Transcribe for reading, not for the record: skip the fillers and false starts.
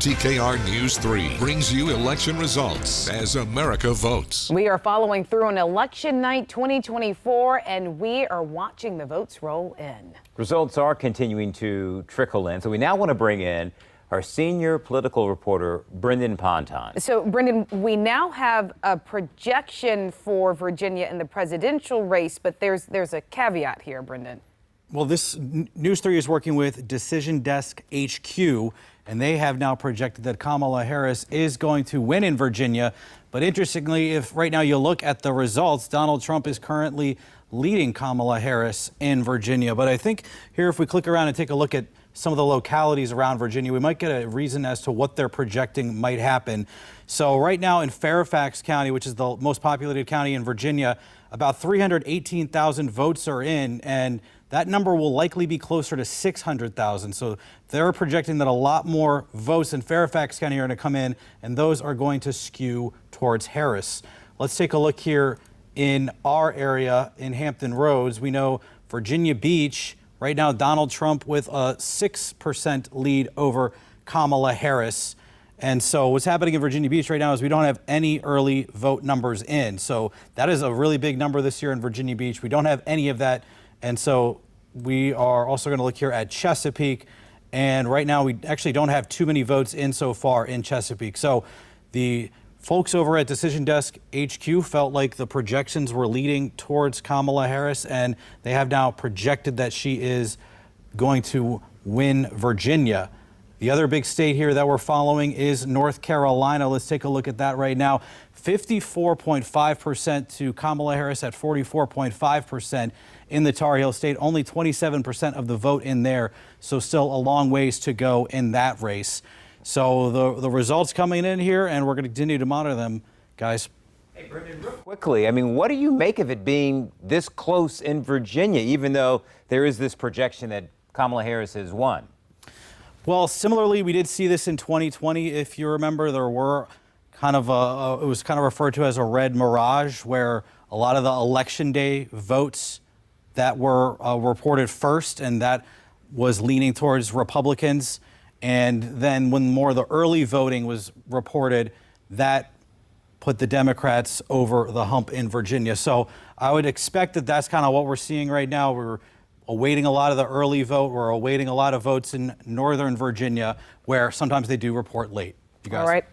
WTKR News 3 brings you election results as America votes. We are following through on election night 2024, and we are watching the votes roll in. Results are continuing to trickle in, so we now want to bring in our senior political reporter, Brendan Ponton. So, Brendan, we now have a projection for Virginia in the presidential race, but there's a caveat here, Brendan. Well, this News 3 is working with Decision Desk HQ, and they have now projected that Kamala Harris is going to win in Virginia. But interestingly, if right now you look at the results, Donald Trump is currently leading Kamala Harris in Virginia. But I think here, if we click around and take a look at some of the localities around Virginia, we might get a reason as to what they're projecting might happen. So right now in Fairfax County, which is the most populated county in Virginia, about 318,000 votes are in, and that number will likely be closer to 600,000. So they're projecting that a lot more votes in Fairfax County are going to come in, and those are going to skew towards Harris. Let's take a look here in our area in Hampton Roads. We know Virginia Beach, right now Donald Trump with a 6% lead over Kamala Harris. And so what's happening in Virginia Beach right now is we don't have any early vote numbers in. So that is a really big number this year in Virginia Beach. We don't have any of that. And so we are also going to look here at Chesapeake. And right now we actually don't have too many votes in so far in Chesapeake. So the folks over at Decision Desk HQ felt like the projections were leading towards Kamala Harris, and they have now projected that she is going to win Virginia. The other big state here that we're following is North Carolina. Let's take a look at that right now. 54.5% to Kamala Harris at 44.5% in the Tar Heel State. Only 27% of the vote in there, so still a long ways to go in that race. So the results coming in here, and we're going to continue to monitor them, guys. Hey, Brendan, real quickly, I mean, what do you make of it being this close in Virginia, even though there is this projection that Kamala Harris has won? Well, similarly, we did see this in 2020. If you remember, there were kind of it was kind of referred to as a red mirage, where a lot of the election day votes that were reported first, and that was leaning towards Republicans. And then when more of the early voting was reported, that put the Democrats over the hump in Virginia. So I would expect that that's kind of what we're seeing right now. We're awaiting a lot of the early vote. We're awaiting a lot of votes in Northern Virginia, where sometimes they do report late. You guys. All right.